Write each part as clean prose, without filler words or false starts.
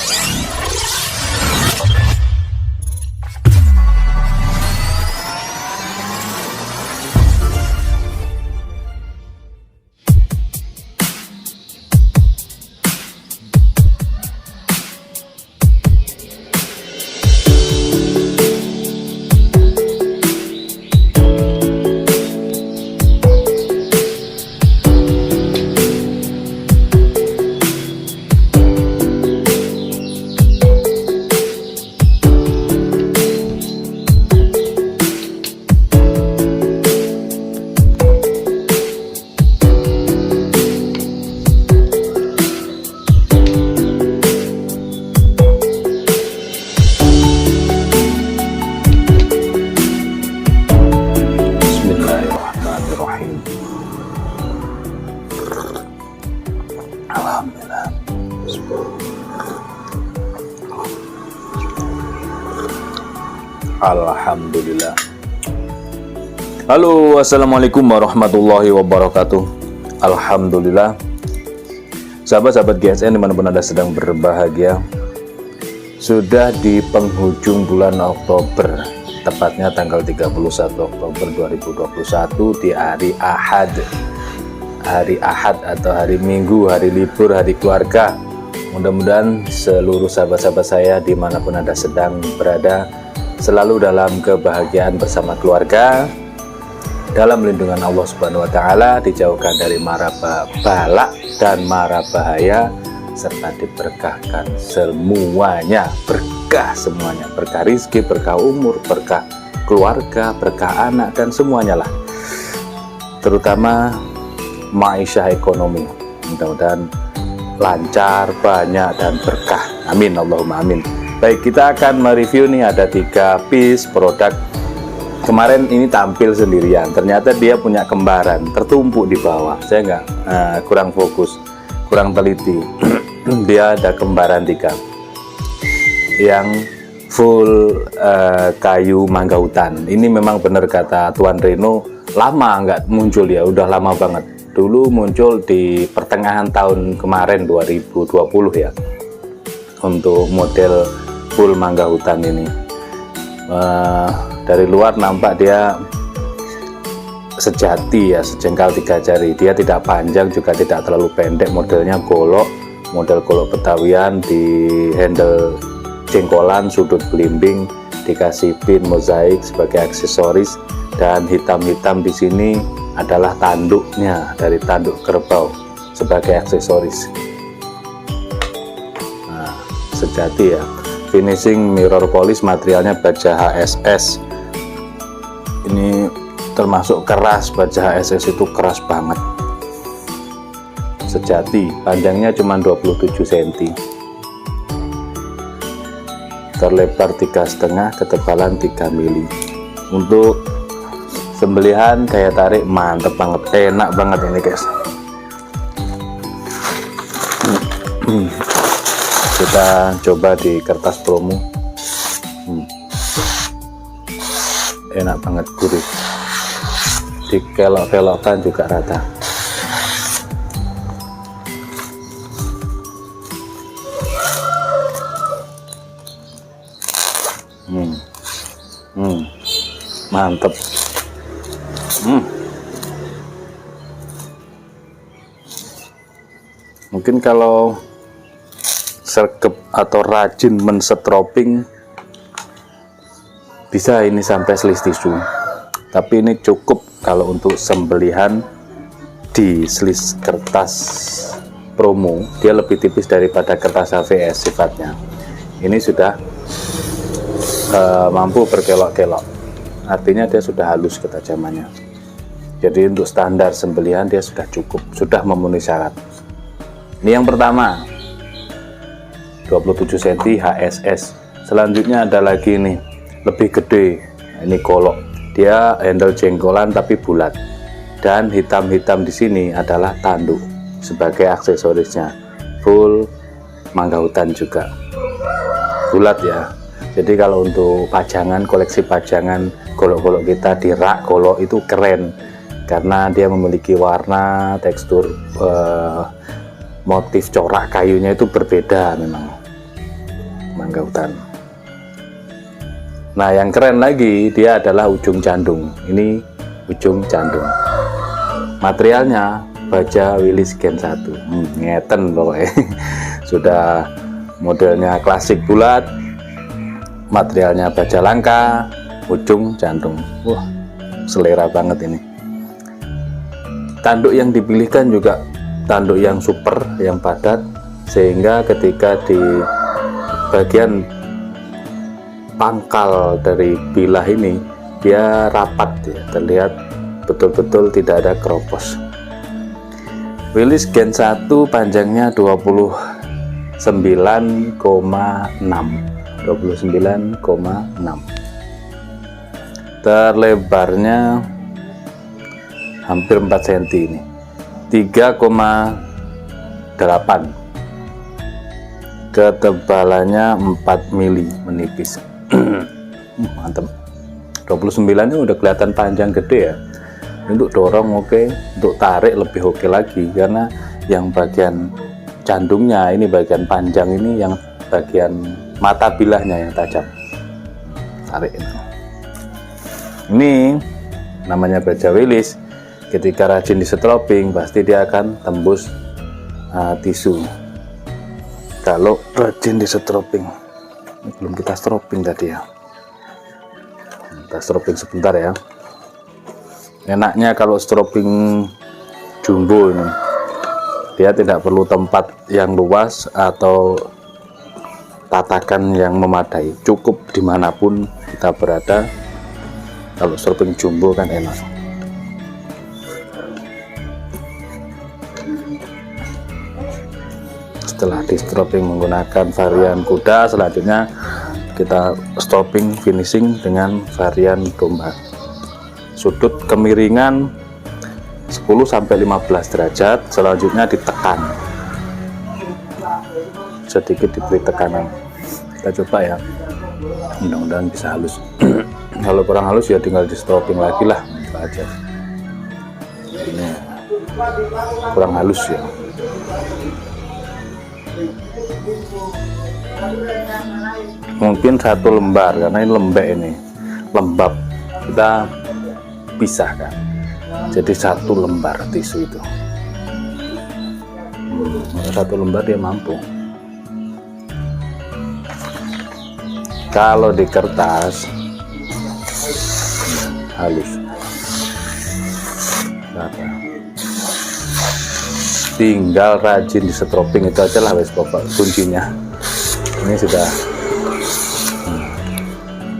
Alhamdulillah. Alhamdulillah. Halo, assalamualaikum warahmatullahi wabarakatuh. Alhamdulillah. Sahabat-sahabat GSN dimanapun Anda sedang berbahagia, sudah di penghujung bulan Oktober, tepatnya tanggal 31 Oktober 2021 di hari Ahad. Hari Ahad atau hari Minggu, hari libur, hari keluarga. Mudah-mudahan seluruh sahabat-sahabat saya dimanapun Anda sedang berada selalu dalam kebahagiaan bersama keluarga, dalam lindungan Allah Subhanahu wa Ta'ala, dijauhkan dari mara bala dan mara bahaya, serta diberkahkan semuanya, berkah semuanya, berkah rizki, berkah umur, berkah keluarga, berkah anak, dan semuanya lah, terutama maisha ekonomi. Mudah-mudahan lancar, banyak, dan berkah. Amin, Allahumma amin. Baik, kita akan mereview nih, ada 3 piece produk. Kemarin ini tampil sendirian, ternyata dia punya kembaran tertumpuk di bawah. Saya kurang fokus, kurang teliti. Dia ada kembaran 3 yang full kayu mangga hutan. Ini memang benar kata Tuan Reno, lama nggak muncul ya, udah lama banget. Dulu muncul di pertengahan tahun kemarin 2020 ya, untuk model full mangga hutan ini. Dari luar nampak dia sejati ya, sejengkal 3 jari. Dia tidak panjang juga tidak terlalu pendek, modelnya golok, model golok Betawian, di handle jengkolan, sudut belimbing, dikasih pin mozaik sebagai aksesoris, dan hitam-hitam di sini adalah tanduknya, dari tanduk kerbau sebagai aksesoris. Nah, sejati ya. Finishing mirror polish, materialnya baja HSS. Ini termasuk keras, baja HSS itu keras banget. Sejati, panjangnya cuma 27 cm. Terlebar 3,5, ketebalan 3 mili. Untuk sembelihan daya tarik mantep banget, enak banget ini guys. Kita coba di kertas promo. Enak banget, gurih, dikelok-kelokkan juga rata. Mantep. Mungkin kalau sergap atau rajin mensetroping bisa ini sampai slis tisu, tapi ini cukup kalau untuk sembelihan di slis kertas promo. Dia lebih tipis daripada kertas HVS sifatnya. Ini sudah mampu berkelok-kelok, artinya dia sudah halus ketajamannya. Jadi untuk standar sembelihan dia sudah cukup, sudah memenuhi syarat. Ini yang pertama, 27 cm HSS. Selanjutnya ada lagi nih, lebih gede. Ini golok, dia handle jengkolan tapi bulat, dan hitam-hitam di sini adalah tanduk sebagai aksesorisnya. Full mangga hutan juga, bulat ya. Jadi kalau untuk pajangan, koleksi pajangan golok-golok kita di rak golok itu keren, karena dia memiliki warna, tekstur, motif corak kayunya itu berbeda memang. manggautan. Nah, yang keren lagi, dia adalah ujung candung. Ini ujung candung. Materialnya baja Willys Gen 1. Ngeten pokoknya. Sudah modelnya klasik bulat, materialnya baja langka, ujung candung. Wah, selera banget ini. Tanduk yang dipilihkan juga tanduk yang super, yang padat, sehingga ketika di bagian pangkal dari bilah ini dia rapat ya, terlihat betul-betul tidak ada keropos. Willys Gen 1 panjangnya 29,6, terlebarnya hampir 4 cm ini, 3,8, ketebalannya 4 mili, menipis. Mantap. 29 ini udah kelihatan panjang gede ya. Untuk dorong oke, untuk tarik lebih oke lagi, karena yang bagian candungnya ini, bagian panjang ini, yang bagian mata bilahnya yang tajam. Tarik ini namanya baja Willys. Ketika rajin di stroping pasti dia akan tembus tisu. Kalau rajin di stroping, belum kita stroping tadi ya, kita stroping sebentar ya. Enaknya kalau stroping jumbo ini, dia tidak perlu tempat yang luas atau tatakan yang memadai, cukup dimanapun kita berada. Kalau stroping jumbo kan enak. Setelah di stroping menggunakan varian kuda, selanjutnya kita stroping finishing dengan varian domba. Sudut kemiringan 10-15 derajat, selanjutnya ditekan sedikit, diberi tekanan. Kita coba ya, mudah-mudahan bisa halus. Kalau kurang halus ya tinggal di stroping lagi lah, gitu aja. Ini kurang halus ya. Mungkin 1 lembar, karena ini lembek, ini lembab, kita pisahkan jadi 1 lembar tisu itu. 1 lembar dia mampu. Kalau di kertas halus, tinggal rajin di stroping, itu aja lah wes pokok kuncinya. Ini sudah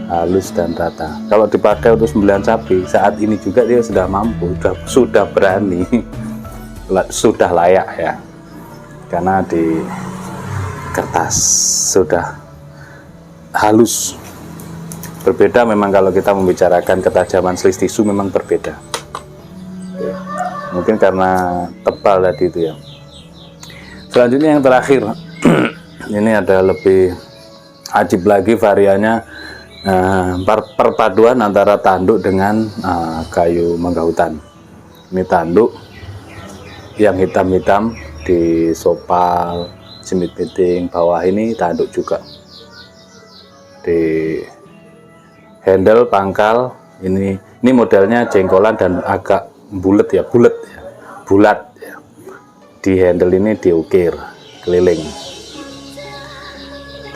halus dan rata. Kalau dipakai untuk sembelihan sapi saat ini juga dia sudah mampu, sudah berani, sudah layak ya, karena di kertas sudah halus. Berbeda memang kalau kita membicarakan ketajaman slis tisu, memang berbeda. Mungkin karena tebal tadi itu ya. Selanjutnya yang terakhir, ini ada lebih ajib lagi variannya. Perpaduan antara tanduk dengan kayu manggautan. Ini tanduk yang hitam-hitam di sopal, semit piting bawah, ini tanduk juga. Di handle pangkal ini modelnya jengkolan dan agak bulat ya, bulat ya. Di handle ini diukir keliling.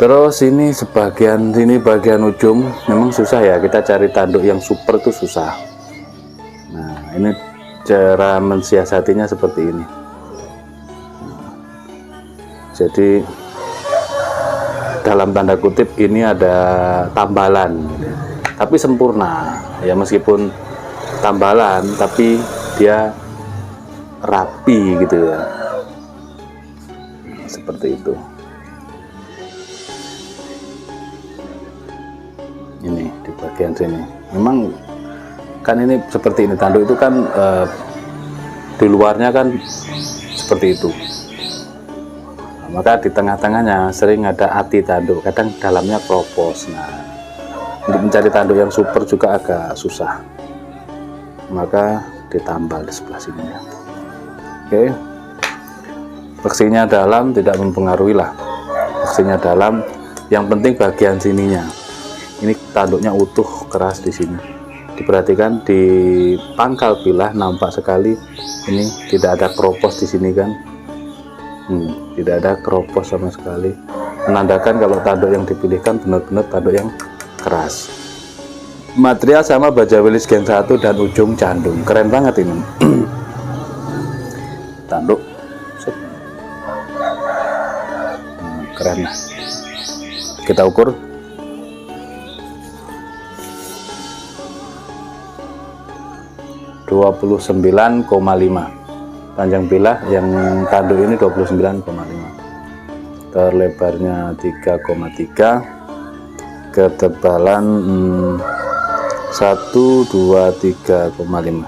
Terus ini sebagian sini, bagian ujung memang susah ya, kita cari tanduk yang super itu susah. Nah, ini cara mensiasatinya seperti ini. Jadi dalam tanda kutip ini ada tambalan, tapi sempurna ya, meskipun tambalan tapi dia rapi gitu ya, seperti itu. Ini di bagian sini memang kan ini seperti ini, tanduk itu kan di luarnya kan seperti itu. Nah, maka di tengah-tengahnya sering ada ati tanduk, kadang dalamnya kropos. Nah, untuk mencari tanduk yang super juga agak susah, maka ditambal di sebelah sini ya. Oke, fleksinya dalam tidak mempengaruhi lah, fleksinya dalam Yang penting bagian sininya. Ini tanduknya utuh, keras di sini. Diperhatikan di pangkal pilah nampak sekali ini tidak ada keropos di sini kan. Tidak ada keropos sama sekali, menandakan kalau tanduk yang dipilihkan benar-benar tanduk yang keras. Material sama baja Willys Gen 1 dan ujung candung, keren banget ini. Tanduk keren. Kita ukur. (29,5). Panjang pilah yang tanduk ini 29,5. Terlebarnya 3,3. Ketebalan 1, 2, 3,5.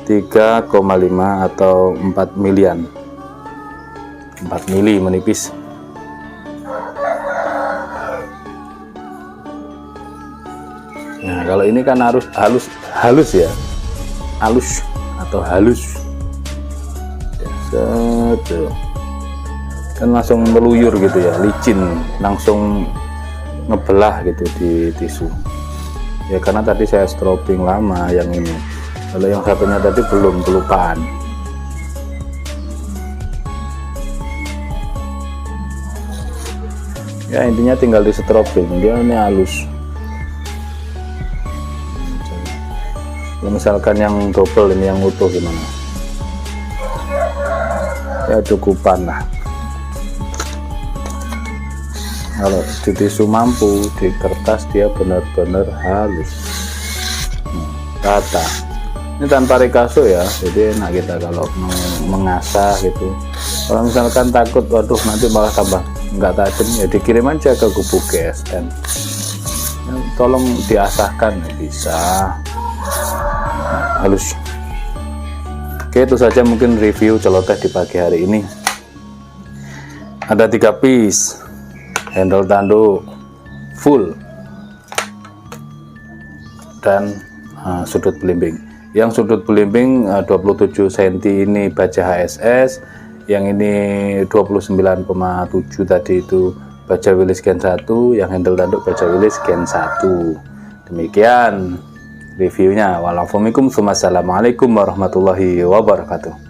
3,5 atau 4 milian. 4 mili menipis. Nah, kalau ini kan harus halus ya. Halus atau halus. Kan langsung meluyur gitu ya, licin, langsung ngebelah gitu di tisu ya, karena tadi saya strobing lama yang ini. Kalau yang satunya tadi belum, kelupaan. Ya intinya tinggal di strobing, dia ini halus. Misalkan yang double ini yang utuh gimana ya, cukupan lah. Kalau di tisu mampu, di kertas dia benar-benar halus, rata. Ini tanpa rekaso ya, jadi enak kita kalau mengasah gitu. Kalau misalkan takut waduh nanti malah tambah nggak tajam ya, dikirim aja ke gubuk GSM ya, tolong diasahkan bisa. Halus. Oke, itu saja mungkin review celoteh di pagi hari ini. Ada 3 piece, handle tanduk full dan sudut belimbing. Yang sudut belimbing 27 cm ini baja HSS, yang ini 29,7 tadi itu baja Willys Gen 1, yang handle tanduk baja Willys Gen 1. Demikian reviewnya. Wassalamualaikum warahmatullahi wabarakatuh.